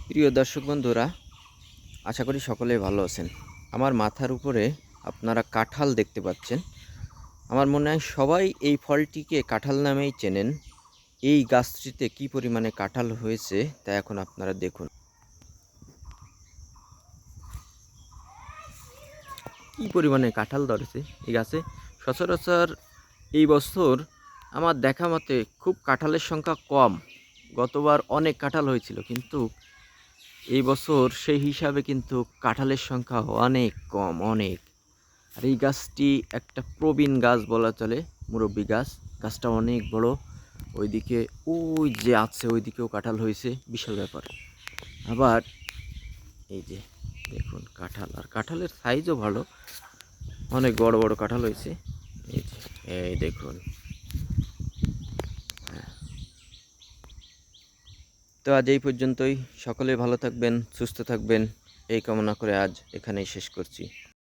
প্রিয় দর্শক বন্ধুরা, আশা করি সকলেই ভালো আছেন। আমার মাথার উপরে আপনারা কাঁঠাল দেখতে পাচ্ছেন। আমার মনে হয় সবাই এই ফলটিকে কাঁঠাল নামেই চেনেন। এই গাছটিতে কী পরিমাণে কাঁঠাল হয়েছে তা এখন আপনারা দেখুন। কী পরিমাণে কাঁঠাল ধরেছে এই গাছে। সচরাচর এই বছর আমার দেখা মতে খুব কাঁঠালের সংখ্যা কম। গতবার অনেক কাঁঠাল হয়েছিল, কিন্তু এই বছর সেই হিসাবে কিন্তু কাঁঠালের সংখ্যা অনেক কম, অনেক। আর এই গাছটি একটা প্রবীণ গাছ বলা চলে, মুরব্বী গাছ। গাছটা অনেক বড়। ওইদিকে ওই যে আছে, ওইদিকেও কাঁঠাল হয়েছে, বিশাল ব্যাপার। আবার এই যে দেখুন কাঁঠাল, আর কাঁঠালের সাইজও ভালো, অনেক বড় বড় কাঁঠাল হয়েছে। এই যে এই দেখুন। তো আজ এই পর্যন্তই। সকলে ভালো থাকবেন, সুস্থ থাকবেন, এই কামনা করে আজ এখানেই শেষ করছি।